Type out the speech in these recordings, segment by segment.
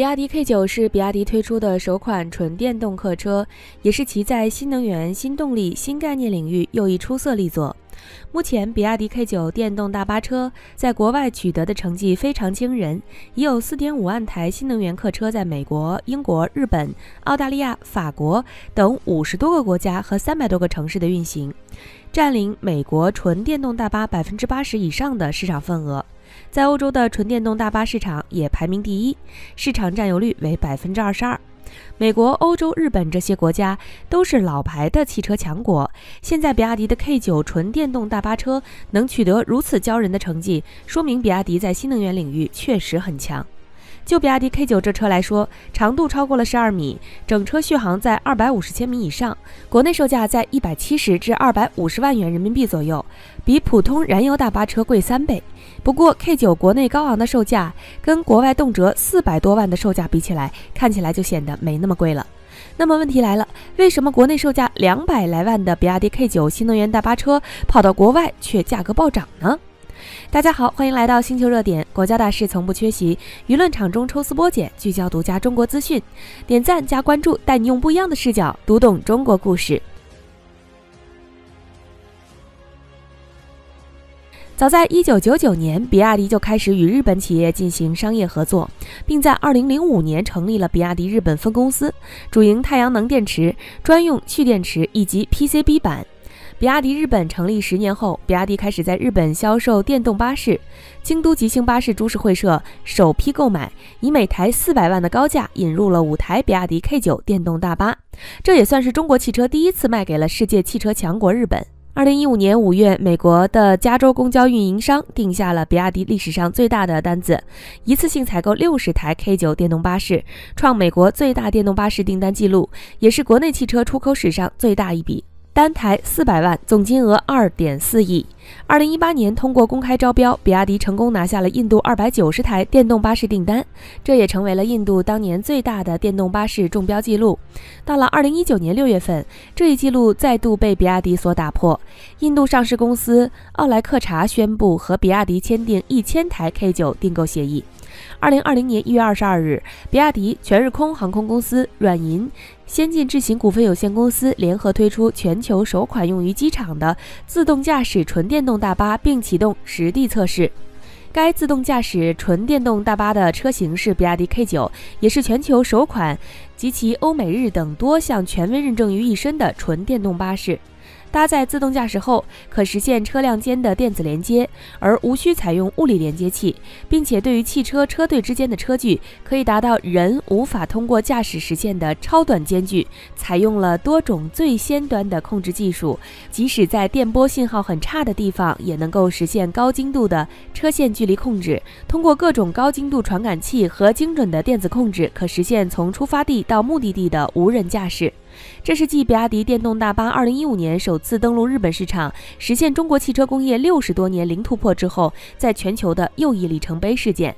比亚迪 K9 是比亚迪推出的首款纯电动客车，也是其在新能源、新动力、新概念领域又一出色力作。目前，比亚迪 K9 电动大巴车在国外取得的成绩非常惊人，已有 4.5 万台新能源客车在美国、英国、日本、澳大利亚、法国等50多个国家和300多个城市的运行，占领美国纯电动大巴 80% 以上的市场份额。在欧洲的纯电动大巴市场也排名第一，市场占有率为 22%。美国、欧洲、日本这些国家都是老牌的汽车强国，现在比亚迪的 K9 纯电动大巴车能取得如此骄人的成绩，说明比亚迪在新能源领域确实很强。就比亚迪 K9 这车来说，长度超过了12米，整车续航在250千米以上，国内售价在170至250万元人民币左右，比普通燃油大巴车贵3倍。不过 K9 国内高昂的售价跟国外动辄400多万的售价比起来，看起来就显得没那么贵了。那么问题来了，为什么国内售价200来万的比亚迪 K9 新能源大巴车跑到国外却价格暴涨呢？大家好，欢迎来到星球热点，国家大事从不缺席，舆论场中抽丝剥茧，聚焦独家中国资讯，点赞加关注，带你用不一样的视角读懂中国故事。早在1999年，比亚迪就开始与日本企业进行商业合作，并在2005年成立了比亚迪日本分公司，主营太阳能电池、专用蓄电池以及 PCB 板。比亚迪日本成立10年后，比亚迪开始在日本销售电动巴士，京都吉星巴士株式会社首批购买，以每台400万的高价引入了5台比亚迪 K9 电动大巴，这也算是中国汽车第一次卖给了世界汽车强国日本。2015年5月，美国的加州公交运营商定下了比亚迪历史上最大的单子，一次性采购60台 K9 电动巴士，创美国最大电动巴士订单记录，也是国内汽车出口史上最大一笔。单台400万，总金额2.4亿。2018年通过公开招标，比亚迪成功拿下了印度290台电动巴士订单，这也成为了印度当年最大的电动巴士中标记录。到了2019年6月份，这一记录再度被比亚迪所打破。印度上市公司奥莱克察宣布和比亚迪签订1000台 K9 订购协议。2020年1月22日，比亚迪、全日空航空公司、软银、先进智行股份有限公司联合推出全球首款用于机场的自动驾驶纯电动大巴，并启动实地测试。该自动驾驶纯电动大巴的车型是比亚迪 K9， 也是全球首款集其欧美日等多项权威认证于一身的纯电动巴士。搭载自动驾驶后，可实现车辆间的电子连接，而无需采用物理连接器，并且对于汽车车队之间的车距，可以达到人无法通过驾驶实现的超短间距。采用了多种最先端的控制技术，即使在电波信号很差的地方，也能够实现高精度的车线距离控制。通过各种高精度传感器和精准的电子控制，可实现从出发地到目的地的无人驾驶。这是继比亚迪电动大巴2015年首次登陆日本市场，实现中国汽车工业60多年零突破之后，在全球的又一里程碑事件。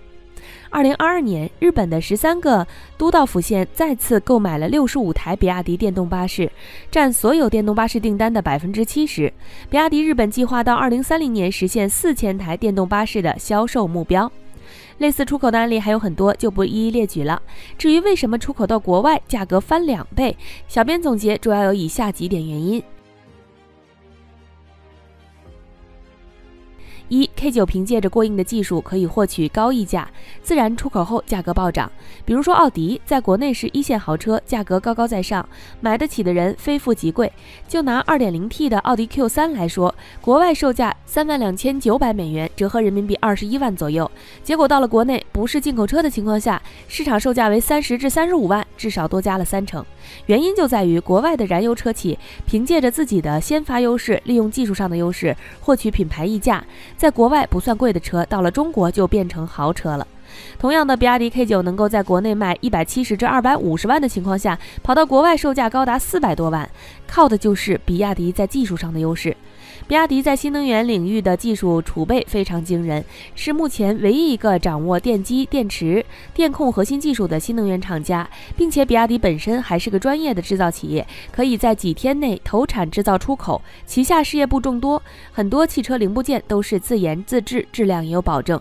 2022年，日本的13个都道府县再次购买了65台比亚迪电动巴士，占所有电动巴士订单的 70%。比亚迪日本计划到2030年实现4000台电动巴士的销售目标。类似出口的案例还有很多，就不一一列举了。至于为什么出口到国外价格翻2倍，小编总结主要有以下几点原因。K9 凭借着过硬的技术可以获取高溢价，自然出口后价格暴涨。比如说奥迪在国内是一线豪车，价格高高在上，买得起的人非富即贵。就拿 2.0T 的奥迪 Q3 来说，国外售价32900美元，折合人民币21万左右。结果到了国内，不是进口车的情况下，市场售价为30至35万，至少多加了3成。原因就在于国外的燃油车企凭借着自己的先发优势，利用技术上的优势获取品牌溢价，在国外不算贵的车，到了中国就变成豪车了。同样的，比亚迪 K9 能够在国内卖170至250万的情况下，跑到国外售价高达400多万，靠的就是比亚迪在技术上的优势。比亚迪在新能源领域的技术储备非常惊人，是目前唯一一个掌握电机、电池、电控核心技术的新能源厂家，并且比亚迪本身还是个专业的制造企业，可以在几天内投产制造出口，旗下事业部众多，很多汽车零部件都是自研自制，质量也有保证。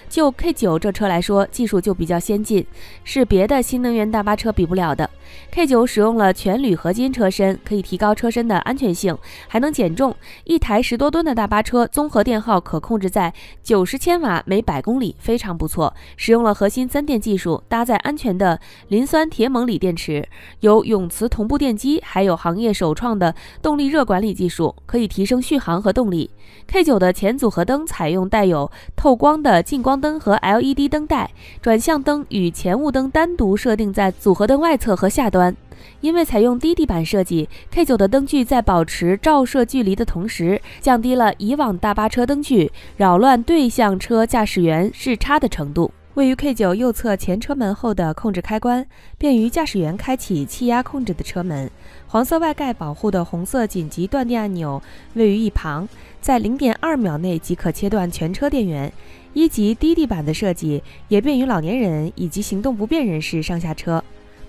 就 K9 这车来说，技术就比较先进，是别的新能源大巴车比不了的。K9 使用了全铝合金车身，可以提高车身的安全性，还能减重。一台10多吨的大巴车，综合电耗可控制在90千瓦每100公里，非常不错。使用了核心增电技术，搭载安全的磷酸铁锰锂电池，有永磁同步电机，还有行业首创的动力热管理技术，可以提升续航和动力。K9 的前组合灯采用带有透光的近光灯和 LED 灯带，转向灯与前雾灯单独设定在组合灯外侧和下端。因为采用低地板设计， K9 的灯具在保持照射距离的同时，降低了以往大巴车灯具扰乱对向车驾驶员视差的程度。位于 K9 右侧前车门后的控制开关，便于驾驶员开启气压控制的车门。黄色外盖保护的红色紧急断电按钮位于一旁，在 0.2秒内即可切断全车电源。一级低地板的设计也便于老年人以及行动不便人士上下车。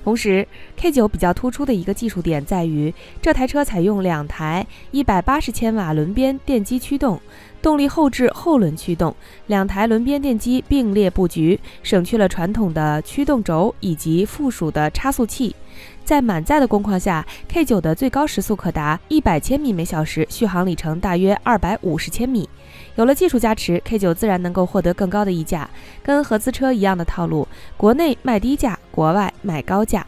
同时 K9 比较突出的一个技术点在于，这台车采用2台180千瓦轮边电机驱动，动力后置后轮驱动，2台轮边电机并列布局，省去了传统的驱动轴以及附属的差速器。在满载的工况下， K9 的最高时速可达100千米每小时，续航里程大约250千米。有了技术加持， K9 自然能够获得更高的溢价，跟合资车一样的套路，国内卖低价，国外卖高价。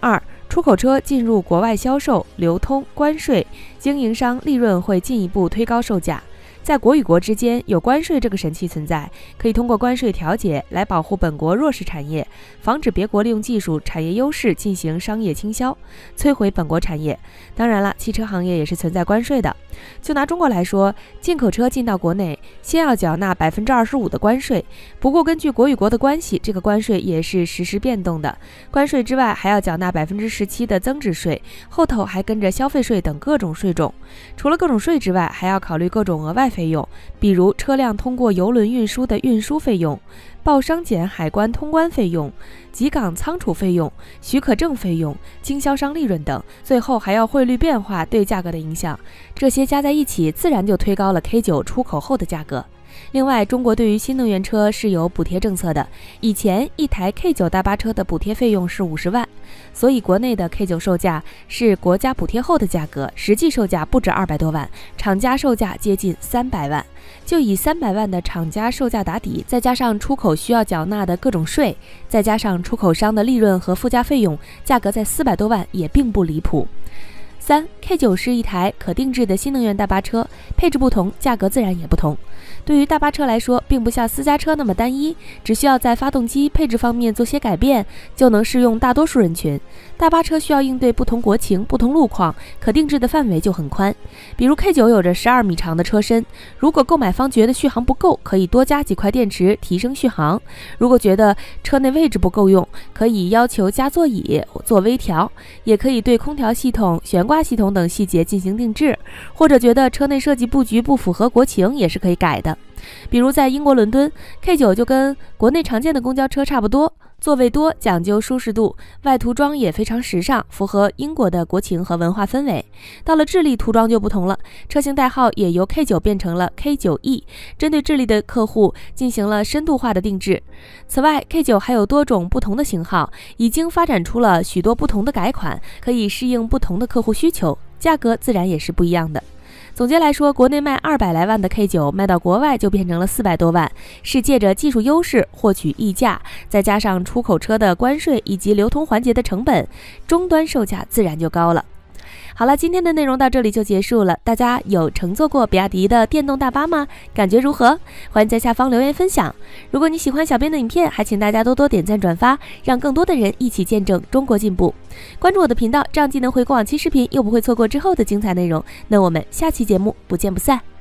2、出口车进入国外销售、流通、关税，经营商利润会进一步推高售价。在国与国之间有关税这个神器存在，可以通过关税调节来保护本国弱势产业，防止别国利用技术产业优势进行商业倾销，摧毁本国产业。当然了，汽车行业也是存在关税的。就拿中国来说，进口车进到国内，先要缴纳25%的关税。不过根据国与国的关系，这个关税也是实时变动的。关税之外，还要缴纳17%的增值税，后头还跟着消费税等各种税种。除了各种税之外，还要考虑各种额外费用，比如车辆通过邮轮运输的运输费用、报商检海关通关费用、集港仓储费用、许可证费用、经销商利润等，最后还要汇率变化对价格的影响，这些加在一起，自然就推高了 K9 出口后的价格。另外，中国对于新能源车是有补贴政策的，以前一台 K9 大巴车的补贴费用是50万，所以国内的 K9 售价是国家补贴后的价格，实际售价不止200多万，厂家售价接近300万。就以300万的厂家售价打底，再加上出口需要缴纳的各种税，再加上出口商的利润和附加费用，价格在400多万也并不离谱。3、K9 是一台可定制的新能源大巴车，配置不同，价格自然也不同。对于大巴车来说，并不像私家车那么单一，只需要在发动机配置方面做些改变，就能适用大多数人群。大巴车需要应对不同国情、不同路况，可定制的范围就很宽。比如 K9 有着12米长的车身，如果购买方觉得续航不够，可以多加几块电池提升续航；如果觉得车内位置不够用，可以要求加座椅做微调，也可以对空调系统、悬挂系统等细节进行定制，或者觉得车内设计布局不符合国情，也是可以改的。比如在英国伦敦， K9 就跟国内常见的公交车差不多，座位多，讲究舒适度，外涂装也非常时尚，符合英国的国情和文化氛围。到了智利，涂装就不同了，车型代号也由 K9 变成了 K9E， 针对智利的客户进行了深度化的定制。此外， K9 还有多种不同的型号，已经发展出了许多不同的改款，可以适应不同的客户需求，价格自然也是不一样的。总结来说，国内卖200来万的 K9 卖到国外就变成了400多万，是借着技术优势获取溢价，再加上出口车的关税以及流通环节的成本，终端售价自然就高了。好了，今天的内容到这里就结束了。大家有乘坐过比亚迪的电动大巴吗？感觉如何？欢迎在下方留言分享。如果你喜欢小编的影片，还请大家多多点赞转发，让更多的人一起见证中国进步。关注我的频道，这样既能回顾往期视频，又不会错过之后的精彩内容。那我们下期节目不见不散。